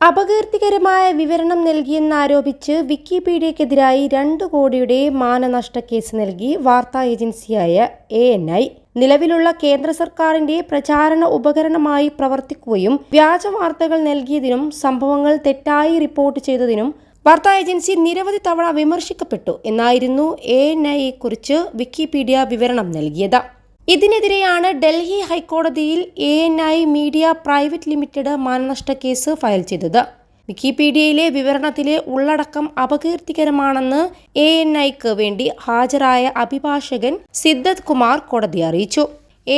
അപകീർത്തികരമായ വിവരണം നൽകിയെന്നാരോപിച്ച് വിക്കിപീഡിയക്കെതിരായി 2 കോടിയുടെ മാനനഷ്ട കേസ് നൽകി വാർത്താ ഏജൻസിയായ ANI. നിലവിലുള്ള കേന്ദ്ര സർക്കാരിന്റെ പ്രചാരണ ഉപകരണമായി പ്രവർത്തിക്കുകയും വ്യാജ വാർത്തകൾ നൽകിയതിനും സംഭവങ്ങൾ തെറ്റായി റിപ്പോർട്ട് ചെയ്തതിനും വാർത്താ ഏജൻസി നിരവധി തവണ വിമർശിക്കപ്പെട്ടു എന്നായിരുന്നു ANI-യെക്കുറിച്ച് വിക്കിപീഡിയ വിവരണം നൽകിയത്. ഇതിനെതിരെയാണ് ഡൽഹി ഹൈക്കോടതിയിൽ ANI മീഡിയ പ്രൈവറ്റ് ലിമിറ്റഡ് മാനനഷ്ട കേസ് ഫയൽ ചെയ്തത്. വിക്കിപീഡിയയിലെ വിവരണത്തിലെ ഉള്ളടക്കം അപകീർത്തികരമാണെന്ന് ANI-ക്ക് വേണ്ടി ഹാജരായ അഭിഭാഷകൻ സിദ്ദത്ത് കുമാർ കോടതിയെ അറിയിച്ചു.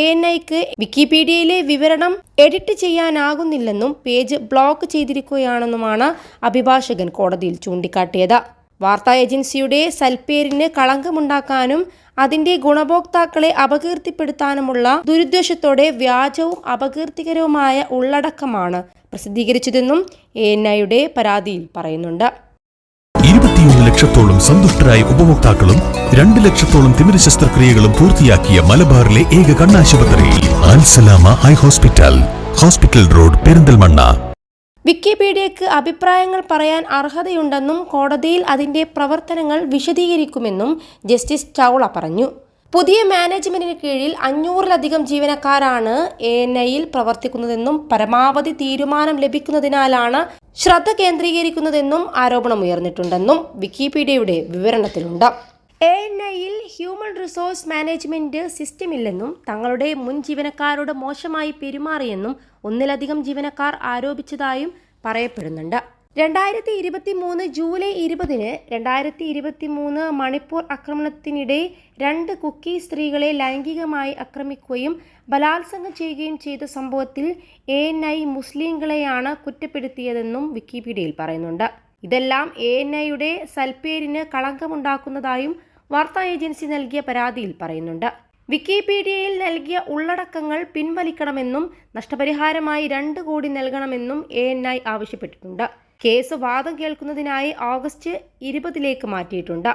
ANI-ക്ക് വിക്കിപീഡിയയിലെ വിവരണം എഡിറ്റ് ചെയ്യാനാകുന്നില്ലെന്നും പേജ് ബ്ലോക്ക് ചെയ്തിരിക്കുകയാണെന്നുമാണ് അഭിഭാഷകൻ കോടതിയിൽ ചൂണ്ടിക്കാട്ടിയത്. വാർത്താ ഏജൻസിയുടെ സൽപ്പേരിന് കളങ്കമുണ്ടാക്കാനും അതിന്റെ ഗുണഭോക്താക്കളെ അപകീർത്തിപ്പെടുത്താനുമുള്ള ദുരുദ്ദേശത്തോടെ വ്യാജവും അപകീർത്തികരവുമായ ഉള്ളടക്കമാണ് പ്രസിദ്ധീകരിച്ചതെന്നും ANI-യുടെ പരാതിയിൽ പറയുന്നുണ്ട്. 21 ലക്ഷത്തോളം സന്തുഷ്ടരായ ഉപഭോക്താക്കളും 2 ലക്ഷത്തോളം തിമിര ശസ്ത്രക്രിയകളും പൂർത്തിയാക്കിയ മലബാറിലെ ഏക കണ്ണാശുപത്രി Al Salama high hospital, hospital road, Perinthalmanna. വിക്കിപീഡിയക്ക് അഭിപ്രായങ്ങൾ പറയാൻ അർഹതയുണ്ടെന്നും കോടതിയിൽ അതിന്റെ പ്രവർത്തനങ്ങൾ വിശദീകരിക്കുമെന്നും ജസ്റ്റിസ് ചൗള പറഞ്ഞു. പുതിയ മാനേജ്മെന്റിന് കീഴിൽ 500-ലധികം ജീവനക്കാരാണ് ANI-യിൽ പ്രവർത്തിക്കുന്നതെന്നും പരമാവധി തീരുമാനം ലഭിക്കുന്നതിനാലാണ് ശ്രദ്ധ കേന്ദ്രീകരിക്കുന്നതെന്നും ആരോപണമുയർന്നിട്ടുണ്ടെന്നും വിക്കിപീഡിയയുടെ വിവരണത്തിലുണ്ട്. ANI-യിൽ ഹ്യൂമൻ റിസോഴ്സ് മാനേജ്മെന്റ് സിസ്റ്റം ഇല്ലെന്നും തങ്ങളുടെ മുൻ ജീവനക്കാരോട് മോശമായി പെരുമാറിയെന്നും 1-ലധികം ജീവനക്കാർ ആരോപിച്ചതായും പറയപ്പെടുന്നുണ്ട്. 2023 ജൂലൈ 20-ന് 2023 മണിപ്പൂർ ആക്രമണത്തിനിടെ 2 കുക്കി സ്ത്രീകളെ ലൈംഗികമായി ആക്രമിക്കുകയും ബലാത്സംഗം ചെയ്യുകയും ചെയ്ത സംഭവത്തിൽ ANI മുസ്ലിങ്ങളെയാണ് കുറ്റപ്പെടുത്തിയതെന്നും വിക്കിപീഡിയയിൽ പറയുന്നുണ്ട്. ഇതെല്ലാം ANI-യുടെ സൽപ്പേരിന് കളങ്കമുണ്ടാക്കുന്നതായും വാർത്താ ഏജൻസി നൽകിയ പരാതിയിൽ പറയുന്നുണ്ട്. വിക്കിപീഡിയയിൽ നൽകിയ ഉള്ളടക്കങ്ങൾ പിൻവലിക്കണമെന്നും നഷ്ടപരിഹാരമായി 2 കോടി നൽകണമെന്നും ANI ആവശ്യപ്പെട്ടിട്ടുണ്ട്. കേസ് വാദം കേൾക്കുന്നതിനായി ഓഗസ്റ്റ് 20-ലേക്ക് മാറ്റിയിട്ടുണ്ട്.